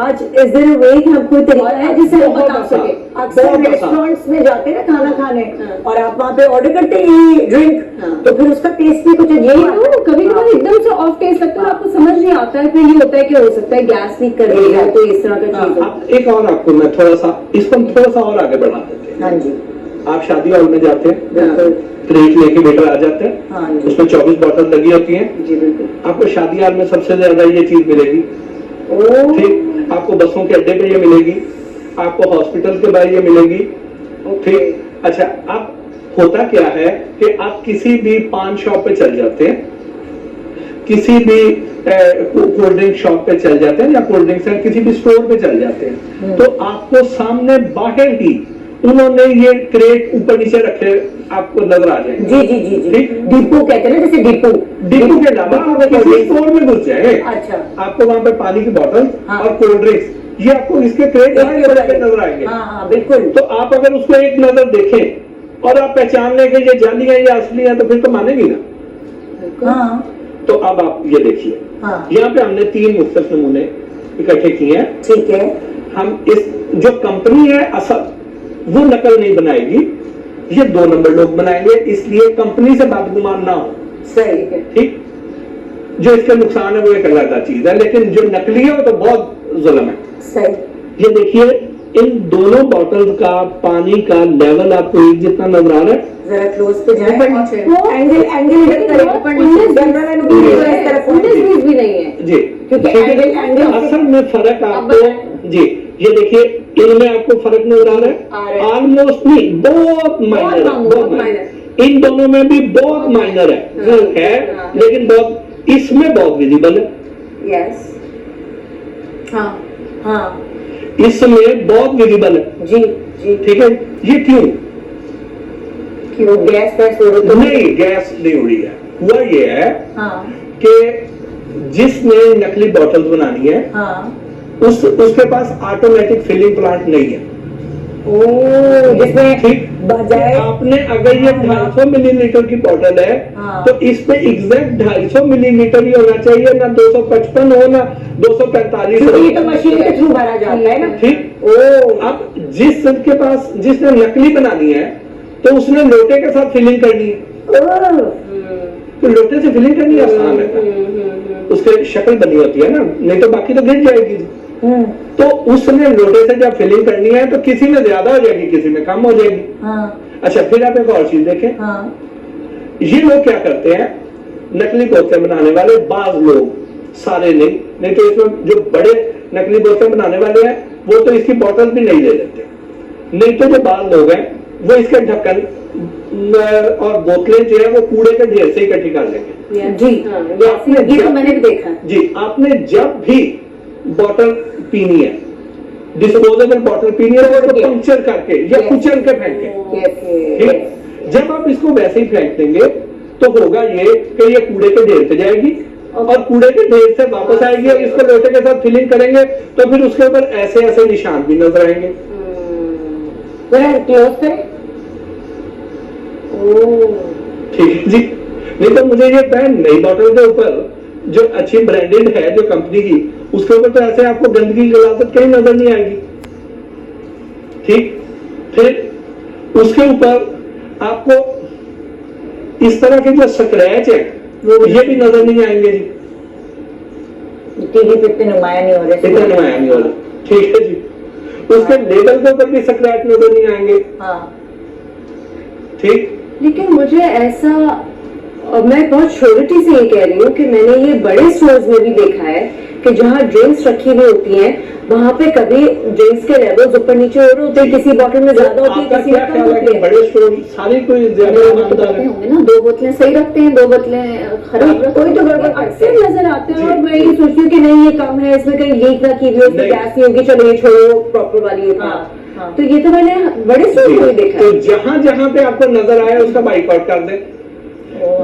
आज इस दिन वे कि हम कोई तरीका है जिससे हम बता सके। अक्सर रेस्टोरेंट्स में जाते हैं ना खाना खाने और आप वहाँ पे ऑर्डर करते हैं ये ड्रिंक, तो फिर उसका टेस्ट भी कुछ यही तो कभी कभार एकदम से ऑफ टेस्ट लगता है, आपको समझ नहीं आता है, फिर ये होता है कि हो सकता है गैस लीक कर रही है, तो इस तरह का चीज। एक और आपको मैं थोड़ा सा इसको हम थोड़ा सा और आगे बढ़ा देते हैं। हाँ जी, आप शादी हॉल में जाते हैं, प्लेट लेके वेटर आ जाते हैं, हाँ जी, उसमें 24 बॉटल लगी होती हैं। जी बिल्कुल। आपको शादी हॉल में सबसे ज्यादा ये चीज मिलेगी, ठीक। आपको बसों के अड्डे पे ये मिलेगी, आपको हॉस्पिटल के बाहर ये मिलेगी, ठीक। अच्छा, अब होता क्या है कि आप किसी भी पान शॉप पे चल जाते हैं, किसी भी कोल्ड ड्रिंक शॉप पे चल जाते हैं या कोल्ड ड्रिंक से किसी भी स्टोर पे चल जाते हैं, तो आपको सामने बाहर ही उन्होंने ये क्रेट ऊपर नीचे रखे आपको नजर आ जाएंगे। जी जी जी जी, डिपो कहते हैं ना, जैसे डिपो के अलावा आप किसी स्टोर में घुस जाए, अच्छा, आपको वहां पे पानी की बोतल और कोल्ड ड्रिंक्स ये आपको इसके क्रेट नजर आएंगे। हाँ बिल्कुल। तो आप अगर उसको एक नजर देखें और आप पहचान लें कि ये जाली है या असली है, तो फिर तो मानेगी ना। हाँ, तो अब आप ये देखिए, हाँ, यहाँ पे हमने 3 मुख्तलिफ नमूने इकट्ठे किए हैं। ठीक है। हम इस जो कंपनी है असल वो नकल नहीं बनाएगी, ये 2 नंबर लोग बनाएंगे, इसलिए कंपनी से बदगुमान ना हो। सही है, ठीक। जो इसका नुकसान है वो एक अलग चीज है, लेकिन जो नकली है वो तो बहुत जुल्म है। सही। ये देखिए, इन दोनों बोतल का पानी का लेवल आपको एक जितना नजर आ रहा है। जरा क्लोज पे जाए, एंगल इधर करें, 19-20 भी नहीं है जी, क्योंकि असल में फर्क आपको जी, ये देखिए इनमें आपको फर्क नजर आ रहा है, ऑलमोस्ट नहीं, बहुत माइनर है, बहुत माइनर। इन दोनों में भी बहुत माइनर है, लेकिन बहुत इसमें बहुत विजिबल है। यस, हाँ हाँ, इसमें बहुत विजिबल है। जी जी, ठीक है। ये क्यों गैस वैस हो रही तो नहीं, गैस नहीं उड़ी है। हुआ ये है कि जिसने नकली बोतल बनानी है, उसके पास ऑटोमेटिक फिलिंग प्लांट नहीं है। जिसमें ठीक, बजाय आपने अगर ये 250 मिलीलीटर की बोतल है, तो इसमें एग्जैक्ट 250 मिलीलीटर ही होना चाहिए, ना 255 हो ना 245 हो। ये तो मशीन के थ्रू भरा जाता है ना। ठीक। अब जिसने नकली बनानी है, तो उसने लोटे के साथ फिलिंग करनी है, तो लोटे से फिलिंग करनी आसान है, उसकी शक्ल बनी होती है ना, नहीं तो बाकी तो गिर जाएगी। तो उसने लोटे से जब फिलिंग करनी है, तो किसी में ज्यादा हो जाएगी, किसी में कम हो जाएगी। अच्छा, फिर आप एक और चीज देखें, ये लोग क्या करते हैं, नकली बोतलें बनाने वाले, बाज लोग, सारे नहीं तो इसमें जो बड़े नकली बोतलें बनाने वाले हैं, वो तो इसकी बोतल भी नहीं ले लेते, नहीं तो जो बाज लोग हैं वो इसके ढक्कन और बोतलें जो है वो कूड़े के ढेर से इकट्ठी कर लेंगे। जी, ये तो मैंने भी देखा। जी, आपने जब भी बोतल पीनी है, डिस्पोजेबल बोतल पीनी है, वो पंक्चर करके या कुचल के फेंके। जब आप इसको वैसे ही फेंक देंगे, तो होगा ये कि ये कूड़े के ढेर पे जाएगी और कूड़े के ढेर से वापस आएगी, और इसको लोटे के साथ फिलिंग करेंगे, तो फिर उसके ऊपर ऐसे ऐसे निशान भी नजर आएंगे। ठीक है जी। नहीं तो मुझे ये पेन नई बोतल के ऊपर जो अच्छी ब्रांडेड है जो कंपनी की, उसके ऊपर तो ऐसे आपको गंदगी की गलाजत कहीं नजर नहीं आएगी। ठीक। फिर उसके ऊपर आपको इस तरह के जो स्क्रैच है वो ये भी नजर नहीं आएंगे जी, टीवी पे इतने नुमाया नहीं हो रहे, इतना नुमाया नहीं हो रहा। ठीक है जी। उसके लेबल के ऊपर भी स्क्रैच नजर नहीं आएंगे। ठीक। लेकिन मुझे ऐसा, मैं बहुत श्योरिटी से ये कह रही हूँ कि मैंने ये बड़े स्टोर्स में भी देखा है कि जहाँ ड्रिंक्स रखी हुई होती हैं, वहाँ पे कभी ड्रिंक्स के लेवल्स ऊपर नीचे हो रहे होते हैं, किसी बोतल में ज्यादा होती है, किसी में कम होती है। बड़े स्टोर सारी कोई ज्यादा होंगे ना, 2 बोतलें सही रखते हैं, 2 बोतलें खराब, कोई तो गड़बड़ अक्सर नजर आते हैं। और मैं ये सोचती हूँ कि नहीं ये कम है, इसमें कहीं लीक ना की हुई, उसमें गैस नहीं होगी, चलो ये छोड़ो, प्रॉपर वाली तो ये तो मैंने बड़े स्टोर में देखा है। तो जहां जहां पे आपको नजर आया उसका बाइकआउट कर दें।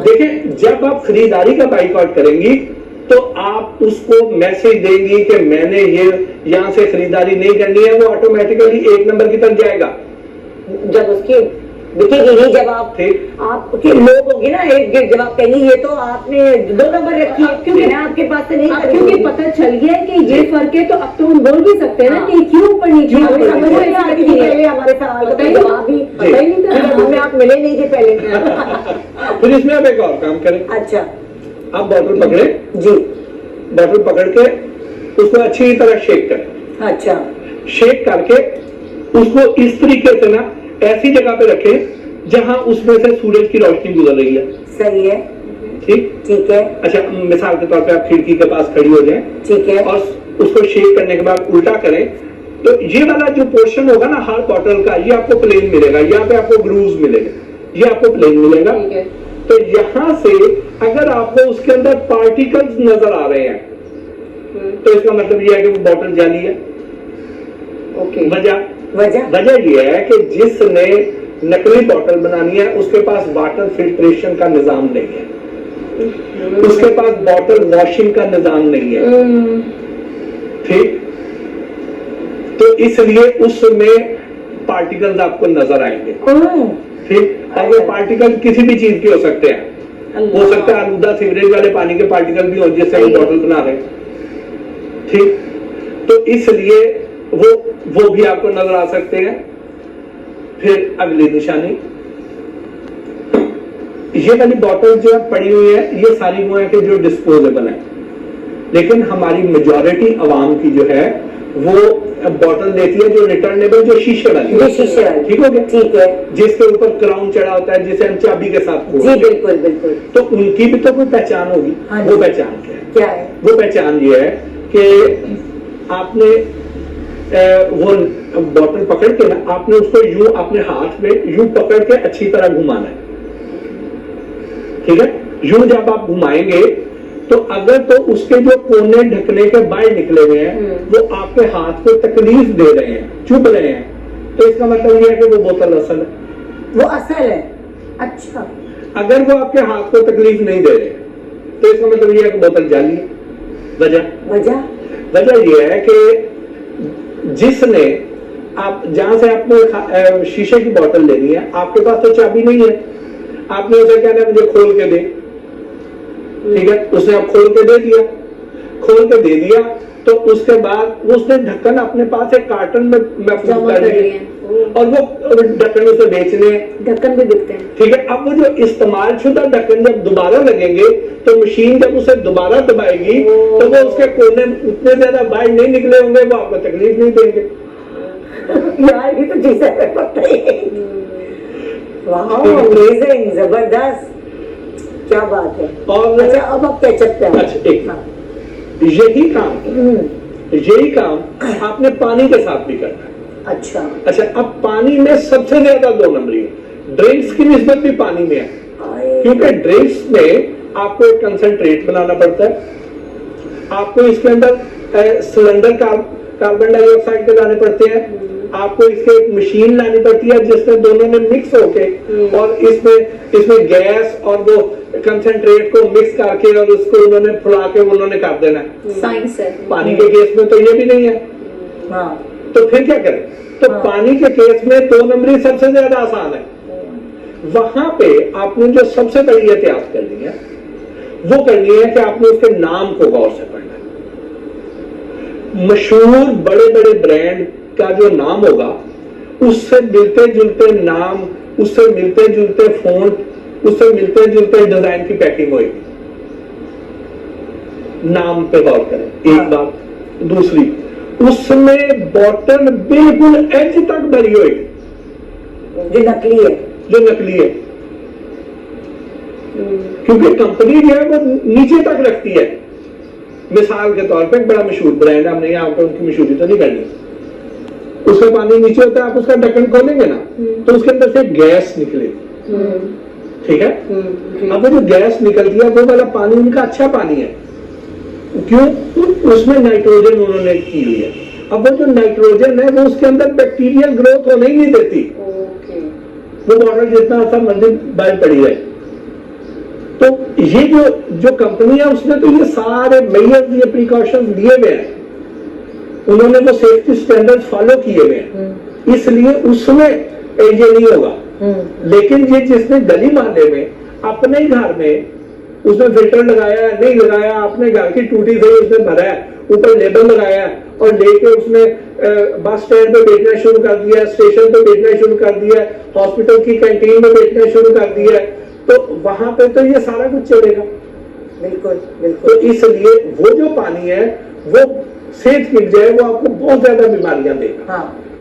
देखिए, जब आप खरीदारी का बाइकआउट करेंगी, तो आप उसको मैसेज देंगी कि मैंने ये यहाँ से खरीदारी नहीं करनी है, वो ऑटोमेटिकली 1 नंबर की तरफ जाएगा। जब उसकी दिखेगी नहीं जब आप ठीक। आपके लोग होंगे ना एक जब आप कहेंगे ये तो आपने 2 नंबर रखी है क्योंकि मैं आपके पास से नहीं अब खरीदूंगी। क्योंकि पता चल गया है कि ये फर्क है, तो अब तो हम बोल भी सकते हैं ना कि क्यों ऊपर नीचे हमें ऊपर समझ नीचे। नहीं आ रही थी पहले हमारे सवाल का पता ही जवाब ही पता ही नहीं था। हमें आप मिले नहीं थे पहले। फिर इसमें आप एक और काम करें, अच्छा आप बॉटल पकड़े, जी, बॉटल पकड़ के उसको अच्छी तरह शेक करें। अच्छा शेक करके उसको इस तरीके से ना ऐसी जगह पे रखें जहां उसमें से सूरज की रोशनी गुजर रही है। सही है, ठीक ठीक है, अच्छा, मिसाल के तौर पे आप खिड़की के पास खड़ी हो जाएं ठीक है, और उसको शेक करने के बाद उल्टा करें, तो ये वाला जो पोर्शन होगा ना हर बॉटल का, ये आपको प्लेन मिलेगा, यहाँ पे आपको ग्रूव्स मिलेंगे, ये आपको प्लेन मिलेगा। ठीक है। तो यहां से अगर आपको उसके अंदर पार्टिकल्स नजर आ रहे हैं तो इसका मतलब ये है कि वो बॉटल जाली है। ओके। वजह ये है कि जिसने नकली बॉटल बनानी है उसके पास वाटर फिल्ट्रेशन का निजाम नहीं है, उसके पास बॉटल वॉशिंग का निजाम नहीं है। ठीक, तो इसलिए उसमें पार्टिकल्स आपको नजर आएंगे। ठीक, और वो पार्टिकल किसी भी चीज के हो सकते हैं, हो सकता है आलूदा सीवरेज वाले पानी के पार्टिकल भी हो जिससे वो बॉटल बना रहे। ठीक, तो इसलिए वो भी आपको नजर आ सकते हैं। फिर अगली निशानी, ये वाली बॉटल जो पड़ी हुई है ये सारी वो है कि जो डिस्पोजेबल है, लेकिन हमारी मेजॉरिटी आवाम की जो है वो बॉटल लेती है जो रिटर्नेबल, जो शीशे वाली, ठीक हो गया, ठीक है, जिसके ऊपर क्राउन चढ़ा होता है जिसे हम चाबी के साथ खोलते हैं। जी बिल्कुल बिल्कुल। तो उनकी भी तो कोई पहचान होगी। हाँ, वो पहचान क्या है? वो पहचान ये है कि आपने वो बॉटल पकड़ के ना आपने उसको यूं अपने हाथ में यूं पकड़ के अच्छी तरह घुमाना है। ठीक है, यूं जब आप घुमाएंगे तो अगर तो उसके जो कोने ढकने के बाहर निकले हुए हैं वो आपके हाथ को तकलीफ दे रहे हैं, चुभ रहे हैं, तो इसका मतलब यह है कि वो बोतल असल है, वो असल है। अच्छा, अगर वो आपके हाथ को तकलीफ नहीं दे रहे तो इसका मतलब यह है कि बोतल जाली है। वजह यह है कि जिसने आप जहां से आपने शीशे की बोतल लेनी है, आपके पास तो चाबी नहीं है, आपने उसे कहना है मुझे खोल के दे, ठीक है, उसने आप खोल के दे दिया, तो उसके बाद उसने ढक्कन अपने पास एक कार्टन में महफूज कर दिए और वो ढक्कन उसे बेचने, ढक्कन भी बिकते हैं। ठीक है, अब वो जो इस्तेमाल शुदा ढक्कन जब दोबारा लगेंगे तो मशीन जब उसे दोबारा दबाएगी तो वो उसके कोने उतने ज्यादा बाहर नहीं निकले होंगे, वो आपको तकलीफ नहीं देंगे। यार ये तो चीज है, पता ही है। वाह, अमेजिंग, जबरदस्त, क्या बात है। और अच्छा, अब आप केचप पे अच्छा, एक यही काम आपने पानी के साथ भी करना है। अच्छा, अब पानी में सबसे ज्यादा 2 नंबरी है, ड्रिंक्स की निस्बत भी पानी में है, क्योंकि ड्रिंक्स में आपको एक कंसंट्रेट बनाना पड़ता है, आपको इसके अंदर सिलेंडर कार्बन डाइऑक्साइड के लाने पड़ते हैं, आपको इसके एक मशीन लानी पड़ती है जिसमें दोनों में मिक्स होके और इसमें गैस और वो कंसंट्रेट को मिक्स करके और उसको उन्होंने फुला के उन्होंने कर देना है। साइंस है। पानी के केस में तो ये भी नहीं है। हाँ, तो फिर क्या करें? तो पानी के केस में 2 नंबरी सबसे ज्यादा आसान है। वहां पे आपने जो सबसे बड़ी एहतियात करनी है वो करनी है कि आपने उसके नाम को गौर से पढ़ना है। मशहूर बड़े बड़े ब्रांड का जो नाम होगा उससे मिलते जुलते नाम, उससे मिलते जुलते फोन, उससे मिलते जुलते डिजाइन की पैकिंग होगी। नाम पे गौर करें, एक बात। दूसरी, उसमें बॉटल बिल्कुल एज तक भरी होगी, जो नकली है, क्योंकि कंपनी जो है वो नीचे तक रखती है। मिसाल के तौर पे एक बड़ा मशहूर ब्रांड, हमने यहाँ पे उनकी मशहूरी तो नहीं करनी, उसका पानी नीचे होता है, आप उसका ढक्कन खोलेंगे ना तो उसके अंदर से गैस निकलेगी, ठीक है। अब वो जो गैस निकलती है वो वाला पानी उनका अच्छा पानी है, क्यों? उसमें नाइट्रोजन उन्होंने की हुई है। अब वो जो नाइट्रोजन है वो उसके अंदर बैक्टीरियल ग्रोथ होने ही नहीं देती, वो बॉटल जितना सा मर्जी बाहर पड़ी है। तो ये जो कंपनी है उसने तो ये सारे मेजर्स, ये प्रिकॉशंस लिए हुए हैं, उन्होंने वो सेफ्टी स्टैंडर्ड फॉलो किए हुए हैं, इसलिए उसमें ये नहीं होगा। लेकिन ये जिसने गली मोहल्ले में अपने ही घर में उसने फिल्टर लगाया नहीं लगाया, अपने घर की टूटी से उसने भरा है, ऊपर लेबल लगाया और लेके उसने बस स्टैंड पे बेचना शुरू कर दिया, स्टेशन पे बेचना शुरू कर दिया, हॉस्पिटल की कैंटीन में बेचना शुरू कर दिया, तो वहां पे तो ये सारा कुछ चलेगा। बिल्कुल बिल्कुल। तो इसलिए वो जो पानी है वो सेहत गिर जाए, वो आपको बहुत ज्यादा बीमारियां देगा। हाँ